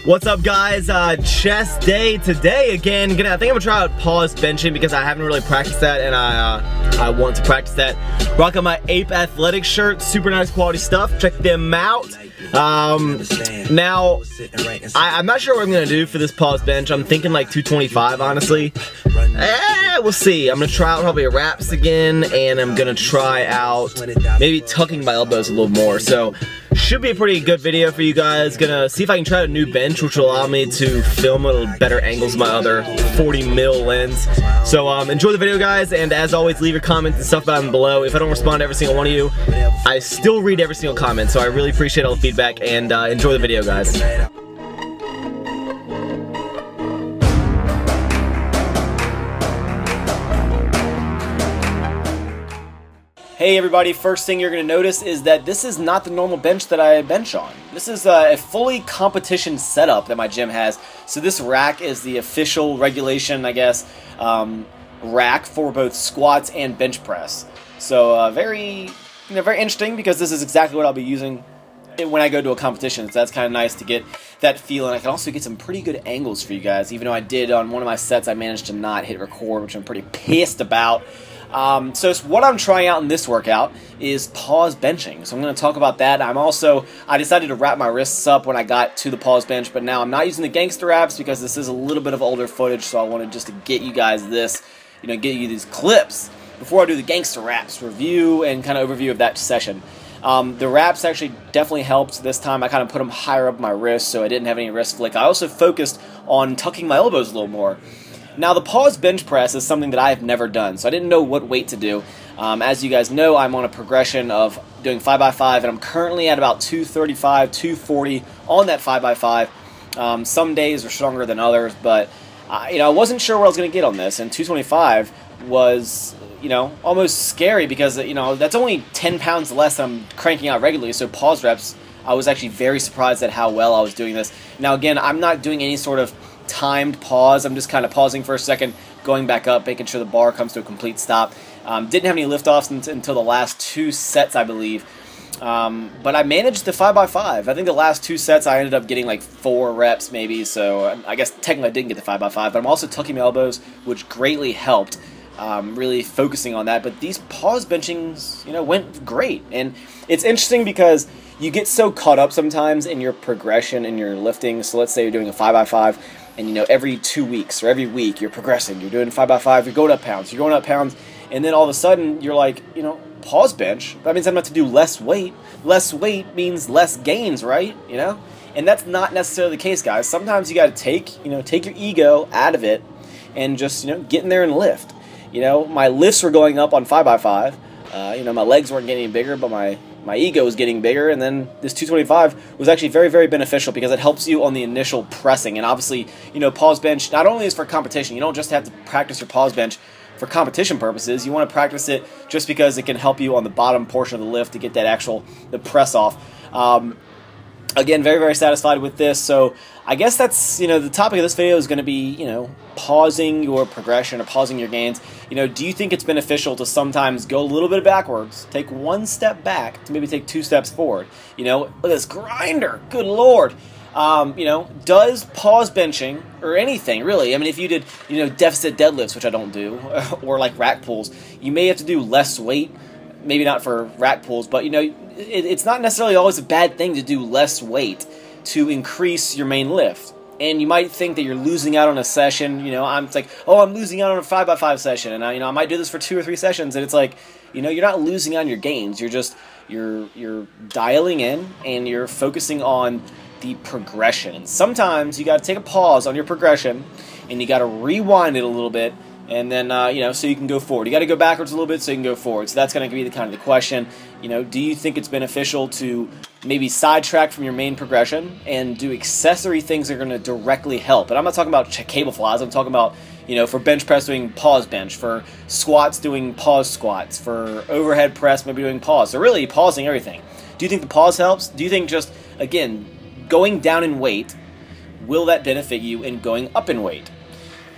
What's up, guys? Chest day today again. I think I'm gonna try out pause benching because I haven't really practiced that, and I want to practice that. Rocking my Ape Athletic shirt, super nice quality stuff. Check them out. Now, I'm not sure what I'm gonna do for this pause bench. I'm thinking like 225, honestly. We'll see. I'm gonna try out probably wraps again, and I'm gonna try out maybe tucking my elbows a little more. So, should be a pretty good video for you guys. Gonna see if I can try a new bench, which will allow me to film at a better angles with my other 40mm lens. So enjoy the video, guys, and as always, leave your comments and stuff down below. If I don't respond to every single one of you, I still read every single comment, so I really appreciate all the feedback, and enjoy the video, guys. Hey everybody, first thing you're going to notice is that this is not the normal bench that I bench on. This is a fully competition setup that my gym has. So this rack is the official regulation, I guess, rack for both squats and bench press. So very interesting, because this is exactly what I'll be using when I go to a competition. So that's kind of nice to get that feel, and I can also get some pretty good angles for you guys. Even though I did on one of my sets, I managed to not hit record, which I'm pretty pissed about. So what I'm trying out in this workout is pause benching. So I'm going to talk about that. I decided to wrap my wrists up when I got to the pause bench, but now I'm not using the gangster wraps because this is a little bit of older footage, so I wanted just to get you guys this, get you these clips before I do the gangster wraps review and kind of overview of that session. The wraps actually definitely helped this time. I kind of put them higher up my wrist so I didn't have any wrist flick. I also focused on tucking my elbows a little more. Now, the pause bench press is something that I have never done, so I didn't know what weight to do. As you guys know, I'm on a progression of doing 5x5, and I'm currently at about 235, 240 on that 5x5. Some days are stronger than others, but I wasn't sure what I was going to get on this, and 225 was almost scary because that's only 10 pounds less than I'm cranking out regularly. So pause reps, I was actually very surprised at how well I was doing this. Now, again, I'm not doing any sort of timed pause. I'm just kind of pausing for a second, going back up, making sure the bar comes to a complete stop. Didn't have any lift-offs until the last 2 sets, I believe. But I managed the 5x5. I think the last 2 sets I ended up getting like 4 reps maybe, so I guess technically I didn't get the 5x5, but I'm also tucking my elbows, which greatly helped. Really focusing on that. But these pause benchings, went great. And it's interesting because you get so caught up sometimes in your progression in your lifting. So let's say you're doing a 5x5, and every 2 weeks or every week you're progressing. You're doing 5x5, you're going up pounds, and then all of a sudden you're like, pause bench. That means I'm going to do less weight. Less weight means less gains, right? And that's not necessarily the case, guys. Sometimes you got to take your ego out of it and just get in there and lift. My lifts were going up on 5x5. My legs weren't getting bigger, but my ego was getting bigger, and then this 225 was actually very, very beneficial because it helps you on the initial pressing. And obviously, pause bench not only is for competition. You don't just have to practice your pause bench for competition purposes. You want to practice it just because it can help you on the bottom portion of the lift to get that the press off. Again, very, very satisfied with this. So I guess that's, the topic of this video is going to be, pausing your progression or pausing your gains. Do you think it's beneficial to sometimes go a little bit backwards, take 1 step back to maybe take 2 steps forward? Look at this grinder. Good Lord. Does pause benching or anything really? If you did, deficit deadlifts, which I don't do, or like rack pulls, you may have to do less weight. Maybe not for rack pulls, but it's not necessarily always a bad thing to do less weight to increase your main lift. And you might think that you're losing out on a session. I'm like, oh, I'm losing out on a 5x5 session, and I might do this for 2 or 3 sessions, and it's like, you're not losing on your gains. You're dialing in and you're focusing on the progression. And sometimes you got to take a pause on your progression, and you got to rewind it a little bit. And then, so you can go forward. You got to go backwards a little bit so you can go forward. So that's going to be the question. Do you think it's beneficial to maybe sidetrack from your main progression and do accessory things that are going to directly help? And I'm not talking about cable flies. I'm talking about, for bench press doing pause bench, for squats doing pause squats, for overhead press maybe doing pause. So really pausing everything. Do you think the pause helps? Do you think just, again, going down in weight, will that benefit you in going up in weight?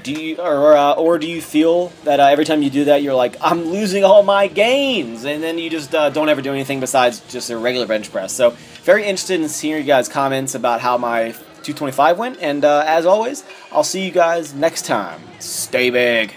Do you, or do you feel that every time you do that, you're like, I'm losing all my gains, and then you just don't ever do anything besides just a regular bench press? So very interested in seeing your guys' comments about how my 225 win. And as always, I'll see you guys next time. Stay big.